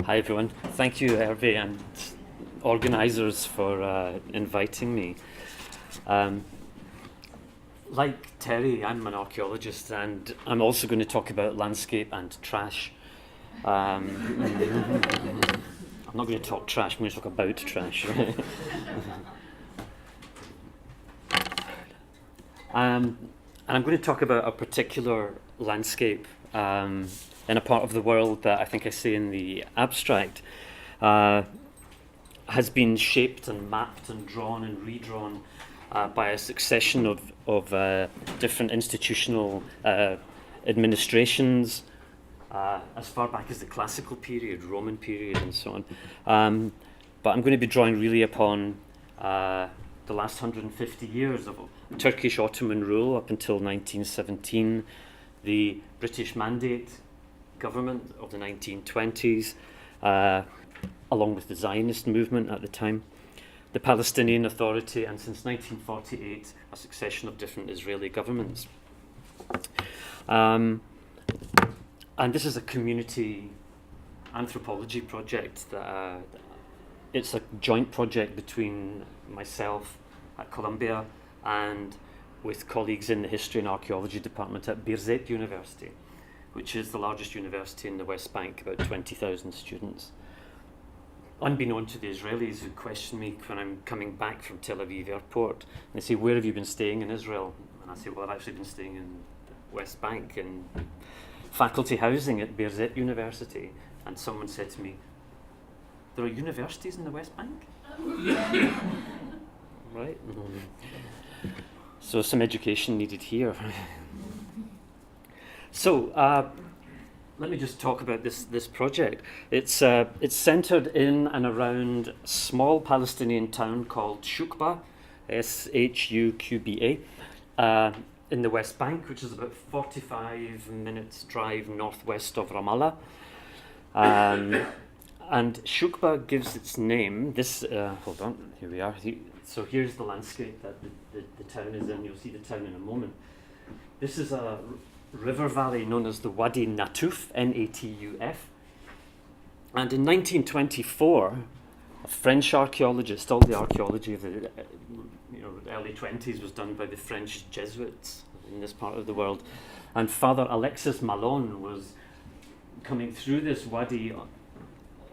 Hi everyone. Thank you, Hervé, and organisers for inviting me. Um, like Terry, I'm an archaeologist, and I'm also going to talk about landscape and trash. I'm not going to talk trash, I'm going to talk about trash. And I'm going to talk about a particular landscape in a part of the world that I think I say in the abstract has been shaped and mapped and drawn and redrawn by a succession of different institutional administrations as far back as the classical period, Roman period, and so on. But I'm going to be drawing really upon the last 150 years of Turkish Ottoman rule up until 1917, the British Mandate government of the 1920s, along with the Zionist movement at the time, the Palestinian Authority, and since 1948, a succession of different Israeli governments. And this is a community anthropology project. It's a joint project between myself at Columbia and with colleagues in the History and Archaeology department at Birzeit University, which is the largest university in the West Bank, about 20,000 students. Unbeknown to the Israelis who question me when I'm coming back from Tel Aviv airport, and they say, "Where have you been staying in Israel?" And I say, "Well, I've actually been staying in the West Bank in faculty housing at Birzeit University." And someone said to me, "There are universities in the West Bank?" Right? So some education needed here. So let me just talk about this project. It's centered in and around a small Palestinian town called Shukba, Shuqba, in the West Bank, which is about 45 minutes drive northwest of Ramallah. And Shukba gives its name. Hold on, here we are. So here's the landscape that the town is in. You'll see the town in a moment. This is a river valley known as the Wadi Natuf, Natuf. And in 1924, a French archaeologist, all the archaeology of the early 20s was done by the French Jesuits in this part of the world. And Father Alexis Malone was coming through this wadi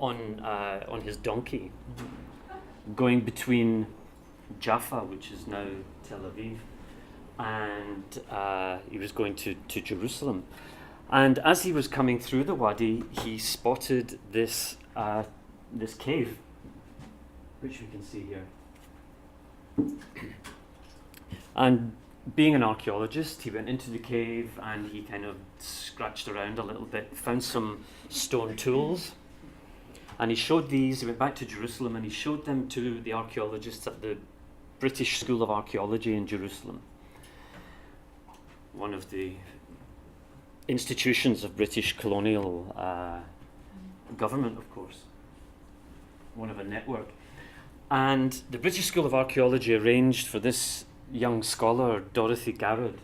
on his donkey, going between Jaffa, which is now Tel Aviv, and he was going to Jerusalem. And as he was coming through the wadi, he spotted this cave, which we can see here. And being an archaeologist, he went into the cave and he kind of scratched around a little bit, found some stone tools, and he showed these. He went back to Jerusalem and he showed them to the archaeologists at the British School of Archaeology in Jerusalem, one of the institutions of British colonial government, of course, one of a network. And the British School of Archaeology arranged for this young scholar, Dorothy Garrod,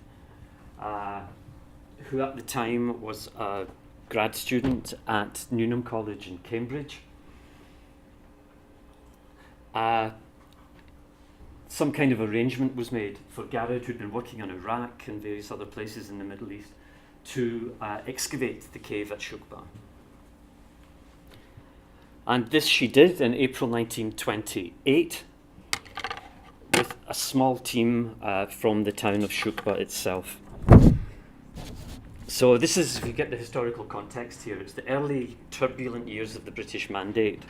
who at the time was a grad student at Newnham College in Cambridge. Some kind of arrangement was made for Garrod, who'd been working on Iraq and various other places in the Middle East, to excavate the cave at Shukba. And this she did in April 1928 with a small team from the town of Shukba itself. So this is, if you get the historical context here, it's the early turbulent years of the British Mandate.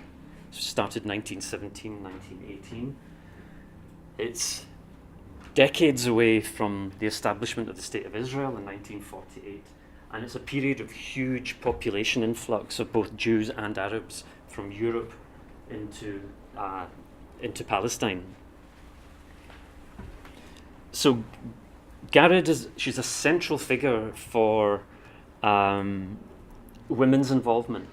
So it started 1917, 1918. It's decades away from the establishment of the State of Israel in 1948. And it's a period of huge population influx of both Jews and Arabs from Europe into Palestine. So Garrod she's a central figure for women's involvement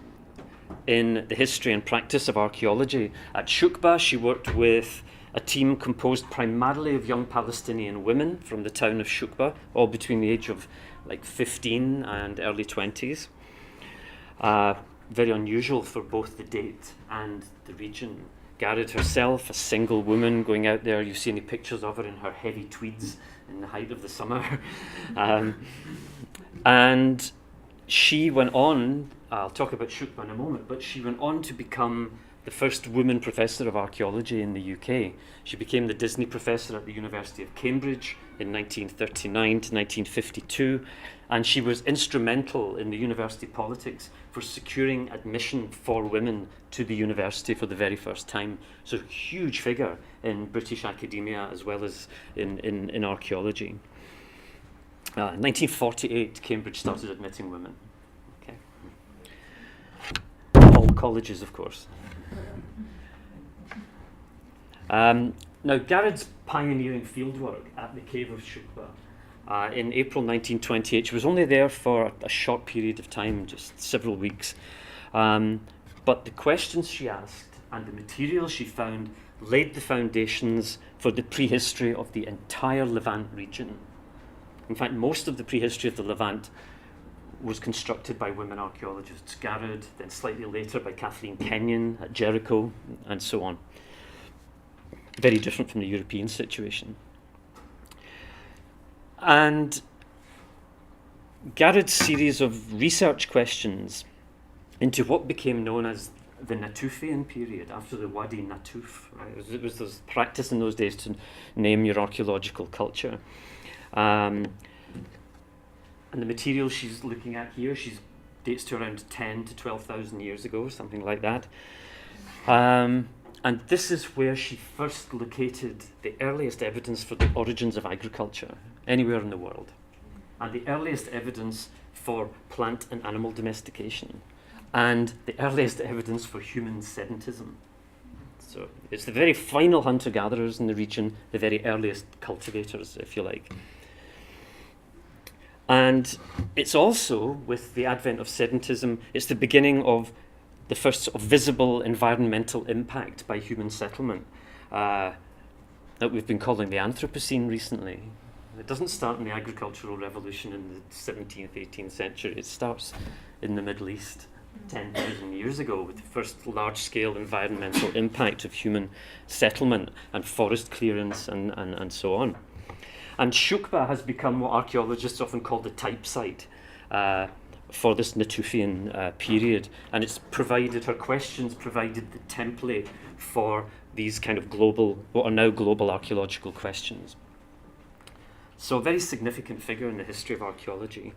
in the history and practice of archaeology. At Shukba, she worked with a team composed primarily of young Palestinian women from the town of Shukba, all between the age of like 15 and early 20s. very unusual for both the date and the region. Garrod herself, a single woman going out there. You see any pictures of her in her heavy tweeds in the height of the summer. And she went on, I'll talk about Shukba in a moment, but she went on to become the first woman professor of archaeology in the UK. She became the Disney professor at the University of Cambridge in 1939 to 1952, and she was instrumental in the university politics for securing admission for women to the university for the very first time. So a huge figure in British academia as well as in archaeology. 1948, Cambridge started admitting women. Okay. All colleges, of course. Now, Garrod's pioneering fieldwork at the cave of Shukba in April 1928, she was only there for a short period of time, just several weeks. But the questions she asked and the material she found laid the foundations for the prehistory of the entire Levant region. In fact, most of the prehistory of the Levant was constructed by women archaeologists. Garrod, then slightly later by Kathleen Kenyon at Jericho, and so on. Very different from the European situation. And Garrod's series of research questions into what became known as the Natufian period, after the Wadi Natuf. Right? It was this practice in those days to name your archaeological culture. And the material she's looking at here, she dates to around 10 to 12,000 years ago, something like that. And this is where she first located the earliest evidence for the origins of agriculture anywhere in the world, and the earliest evidence for plant and animal domestication, and the earliest evidence for human sedentism. So it's the very final hunter-gatherers in the region, the very earliest cultivators, if you like. And it's also, with the advent of sedentism, it's the beginning of the first sort of visible environmental impact by human settlement that we've been calling the Anthropocene recently. It doesn't start in the agricultural revolution in the 17th, 18th century. It starts in the Middle East 10,000 years ago with the first large-scale environmental impact of human settlement and forest clearance and so on. And Shukba has become what archaeologists often call the type site for this Natufian period, and it's provided, her questions provided the template for these kind of global, what are now global archaeological questions. So a very significant figure in the history of archaeology.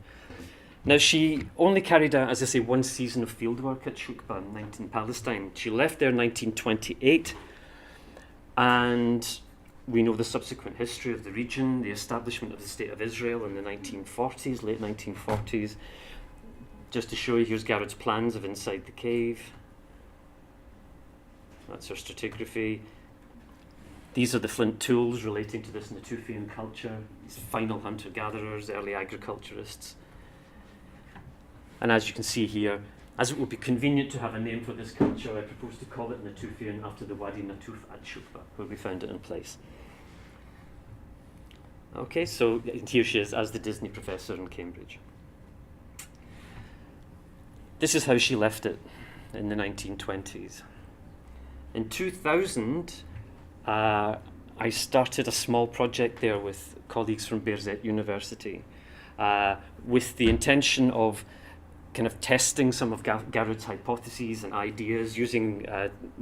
Now, she only carried out, as I say, one season of fieldwork at Shukba in Palestine. She left there in 1928, and we know the subsequent history of the region, the establishment of the State of Israel in the 1940s, late 1940s. Just to show you, here's Garrod's plans of inside the cave. That's her stratigraphy. These are the flint tools relating to this Natufian culture, these final hunter-gatherers, early agriculturists. And as you can see here, as it would be convenient to have a name for this culture, I propose to call it Natufian after the Wadi Natuf at Shukba, where we found it in place. Okay, so here she is as the Disney professor in Cambridge. This is how she left it in the 1920s. In 2000, I started a small project there with colleagues from Birzeit University with the intention of kind of testing some of Garrod's hypotheses and ideas using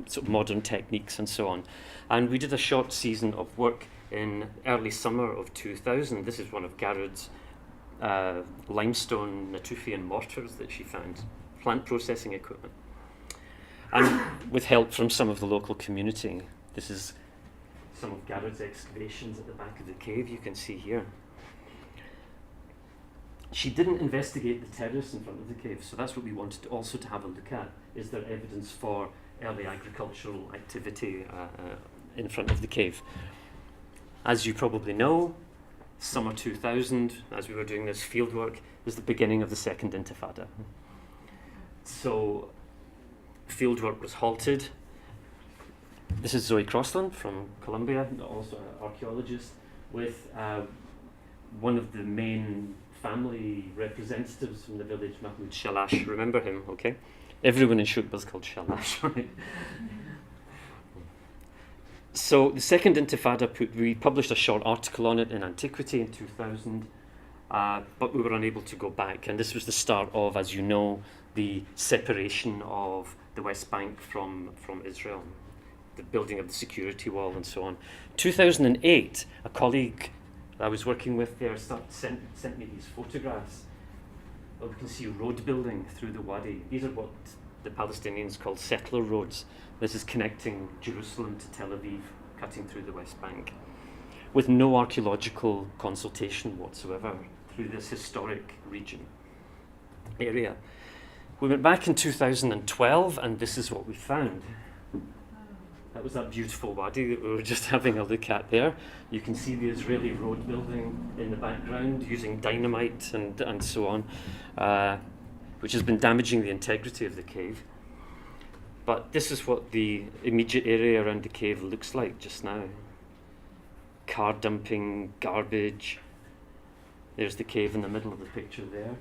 sort of modern techniques and so on. And we did a short season of work in early summer of 2000. This is one of Garrod's limestone Natufian mortars that she found, plant processing equipment. And with help from some of the local community. This is some of Garrod's excavations at the back of the cave, you can see here. She didn't investigate the terrace in front of the cave, so that's what we wanted also to have a look at. Is there evidence for early agricultural activity in front of the cave? As you probably know, summer 2000, as we were doing this fieldwork, was the beginning of the Second Intifada. So fieldwork was halted. This is Zoe Crossland from Colombia, also an archaeologist, with one of the main family representatives from the village, Mahmoud Shalash. Remember him, okay? Everyone in Shukba is called Shalash, right? So the Second Intifada, we published a short article on it in Antiquity in 2000, but we were unable to go back. And this was the start of, as you know, the separation of the West Bank from Israel, the building of the security wall and so on. 2008, a colleague I was working with there sent me these photographs. Well, we can see road building through the Wadi. These are what the Palestinians call settler roads. This is connecting Jerusalem to Tel Aviv, cutting through the West Bank, with no archaeological consultation whatsoever through this historic region area. We went back in 2012, and this is what we found. That was that beautiful wadi that we were just having a look at there. You can see the Israeli road building in the background using dynamite and so on, which has been damaging the integrity of the cave. But this is what the immediate area around the cave looks like just now. Car dumping, garbage. There's the cave in the middle of the picture there.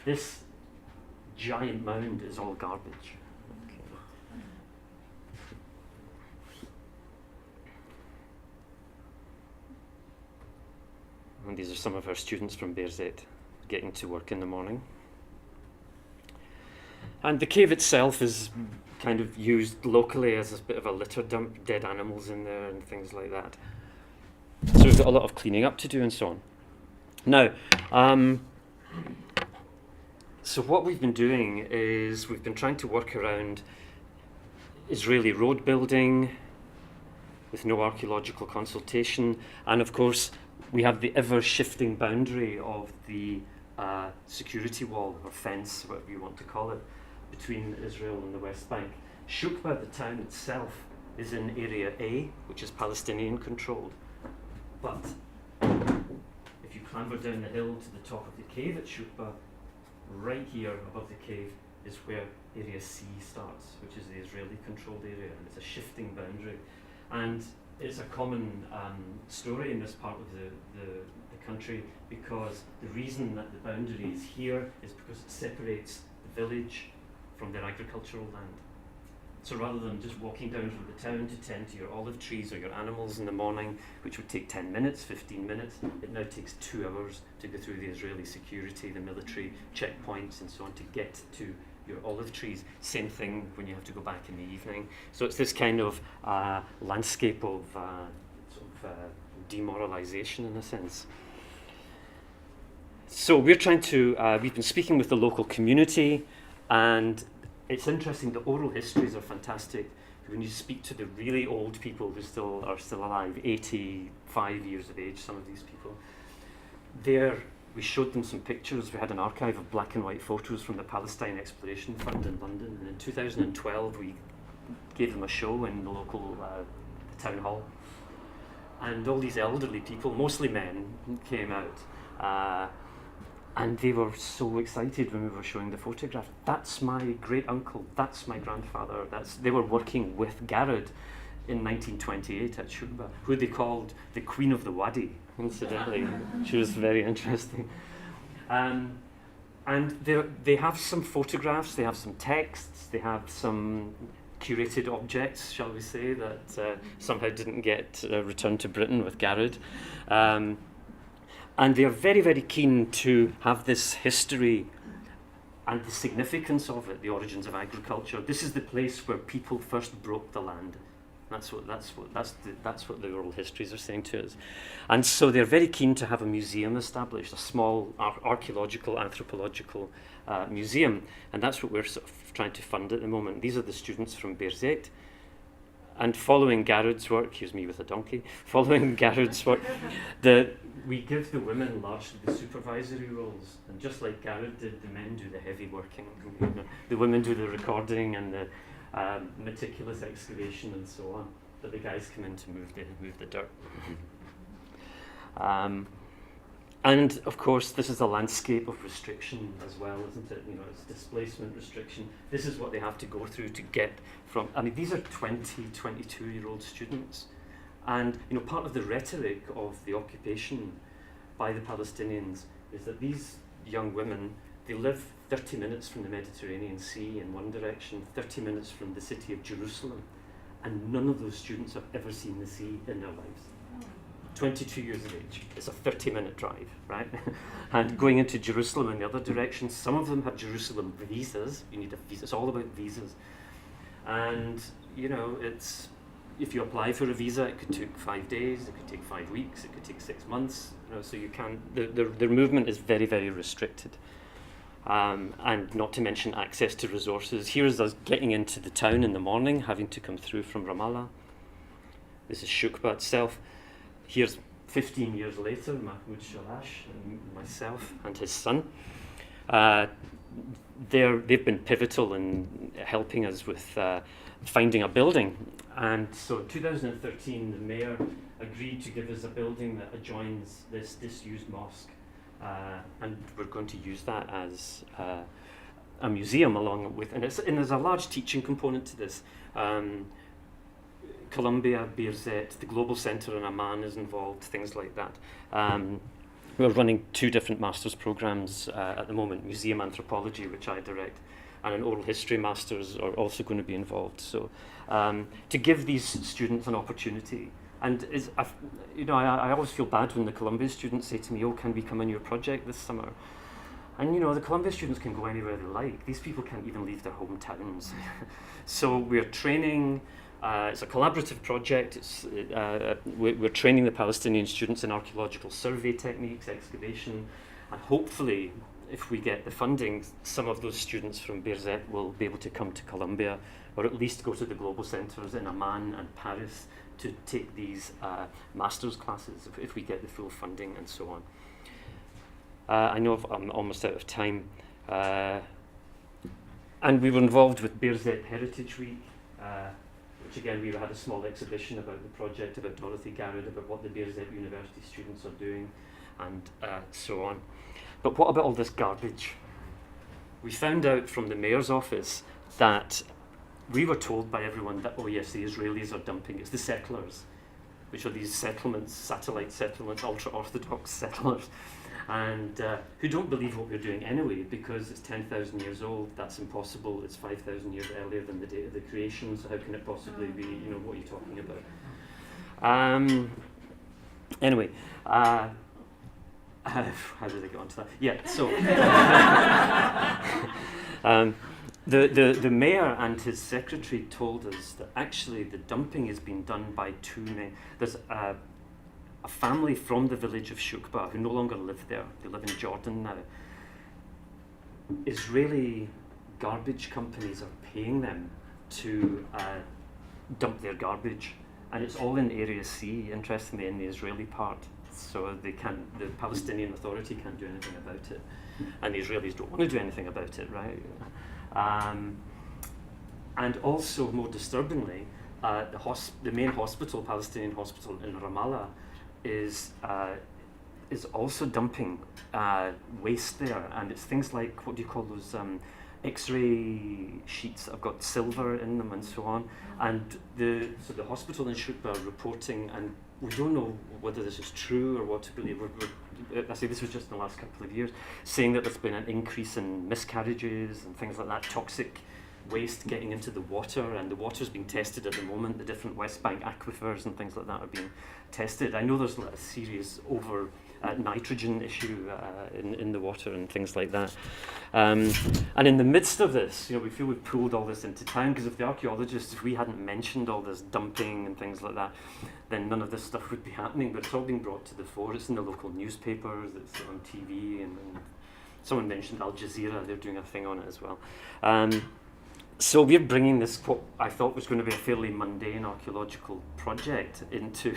This giant mound is all garbage. And these are some of our students from Berzet getting to work in the morning. And the cave itself is kind of used locally as a bit of a litter dump, dead animals in there and things like that. So we've got a lot of cleaning up to do and so on. Now, so what we've been doing is we've been trying to work around Israeli road building with no archaeological consultation, and of course we have the ever-shifting boundary of the security wall or fence, whatever you want to call it, between Israel and the West Bank. Shukba, the town itself, is in Area A, which is Palestinian controlled. But if you clamber down the hill to the top of the cave at Shukba, right here above the cave is where Area C starts, which is the Israeli controlled area, and it's a shifting boundary. And it's a common story in this part of the country, because the reason that the boundary is here is because it separates the village from their agricultural land. So rather than just walking down from the town to tend to your olive trees or your animals in the morning, which would take 10 minutes, 15 minutes, it now takes 2 hours to go through the Israeli security, the military checkpoints and so on to get to your olive trees. Same thing when you have to go back in the evening. So it's this kind of landscape of demoralization in a sense. So we're trying to, we've been speaking with the local community, and it's interesting, the oral histories are fantastic. When you speak to the really old people who are still alive, 85 years of age, some of these people, we showed them some pictures. We had an archive of black and white photos from the Palestine Exploration Fund in London, and in 2012 we gave them a show in the local town hall. And all these elderly people, mostly men, came out. And they were so excited when we were showing the photograph. That's my great uncle, that's my grandfather. They were working with Garrod in 1928 at Shukba, who they called the Queen of the Wadi, incidentally. She was very interesting. And they have some photographs, they have some texts, they have some curated objects, shall we say, that somehow didn't get returned to Britain with Garrod. And they're very, very keen to have this history and the significance of it, the origins of agriculture. This is the place where people first broke the land. That's what the oral histories are saying to us. And so they're very keen to have a museum established, a small archaeological, anthropological museum. And that's what we're sort of trying to fund at the moment. These are the students from Berzet. And following Garrod's work, here's me with a donkey, following Garrod's work, we give the women largely the supervisory roles. And just like Garrod did, the men do the heavy working. The women do the recording and the meticulous excavation and so on. But the guys come in to move the dirt. And of course, this is a landscape of restriction as well, isn't it? It's displacement restriction. This is what they have to go through to get from, these are 20, 22-year-old students. And, part of the rhetoric of the occupation by the Palestinians is that these young women They live 30 minutes from the Mediterranean Sea in one direction, 30 minutes from the city of Jerusalem, and none of those students have ever seen the sea in their lives. 22 years of age. It's a 30-minute drive, right? And going into Jerusalem in the other direction, some of them have Jerusalem visas. You need a visa. It's all about visas. And, you know, it's, if you apply for a visa, it could take 5 days, it could take 5 weeks, it could take 6 months. You know, so you can't, their movement is very, very restricted. And not to mention access to resources. Here's us getting into the town in the morning, having to come through from Ramallah. This is Shukba itself. Here's 15 years later, Mahmoud Shalash and myself and his son. They've been pivotal in helping us with finding a building. And so in 2013, the mayor agreed to give us a building that adjoins this disused mosque. And we're going to use that as a museum along with, and there's a large teaching component to this. Colombia, Birzeit, the Global Centre in Amman is involved, things like that. We're running 2 different master's programs at the moment, Museum Anthropology, which I direct, and an oral history master's are also going to be involved. So to give these students an opportunity, and I always feel bad when the Columbia students say to me, oh, can we come on your project this summer? And you know, the Columbia students can go anywhere they like. These people can't even leave their hometowns. So we're training. It's a collaborative project. We're training the Palestinian students in archaeological survey techniques, excavation, and hopefully, if we get the funding, some of those students from Birzeit will be able to come to Colombia, or at least go to the global centres in Amman and Paris to take these master's classes if we get the full funding and so on. I know I'm almost out of time. And we were involved with Birzeit Heritage Week. Which again, we had a small exhibition about the project, about Dorothy Garrod, about what the Birzeit University students are doing, and so on. But what about all this garbage? We found out from the mayor's office that we were told by everyone that, oh yes, the Israelis are dumping, it's the settlers, which are these settlements, satellite settlements, ultra-Orthodox settlers, and who don't believe what we're doing anyway, because it's 10,000 years old, that's impossible, it's 5,000 years earlier than the date of the creation, so how can it possibly be, you know, what are you talking about? Anyway, how did I get onto that? Yeah, so the mayor and his secretary told us that actually the dumping is being done by 2 men. There's a family from the village of Shukba who no longer live there. They live in Jordan now. Israeli garbage companies are paying them to dump their garbage, and it's all in Area C, interestingly, in the Israeli part. So the Palestinian Authority can't do anything about it, and the Israelis don't want to do anything about it, right? And also, more disturbingly, the main hospital, Palestinian hospital in Ramallah, is also dumping waste there, and it's things like, what do you call those X-ray sheets that have got silver in them and so on. And the hospital in Shukba are reporting, and we don't know whether this is true or what to believe. I say this was just in the last couple of years, saying that there's been an increase in miscarriages and things like that, toxic waste getting into the water, and the water's being tested at the moment. The different West Bank aquifers and things like that are being tested. I know there's a serious nitrogen issue in the water and things like that. And in the midst of this, you know, we feel we've pulled all this into town, because if the archaeologists, if we hadn't mentioned all this dumping and things like that, then none of this stuff would be happening. But it's all being brought to the fore. It's in the local newspapers, it's on TV, and someone mentioned Al Jazeera, they're doing a thing on it as well. So we're bringing this, what I thought was going to be a fairly mundane archaeological project into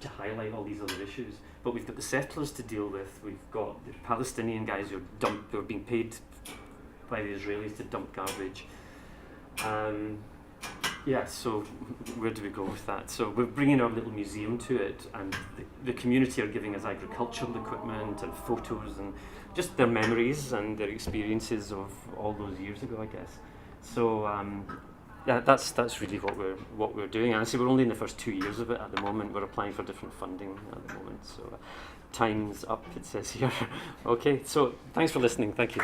to highlight all these other issues. But we've got the settlers to deal with. We've got the Palestinian guys who are being paid by the Israelis to dump garbage. So where do we go with that? So we're bringing our little museum to it, and the community are giving us agricultural equipment and photos and just their memories and their experiences of all those years ago, I guess. So yeah, that's really what we're doing. And I say we're only in the first 2 years of it at the moment. We're applying for different funding at the moment. So time's up, it says here. Okay, so thanks for listening. Thank you.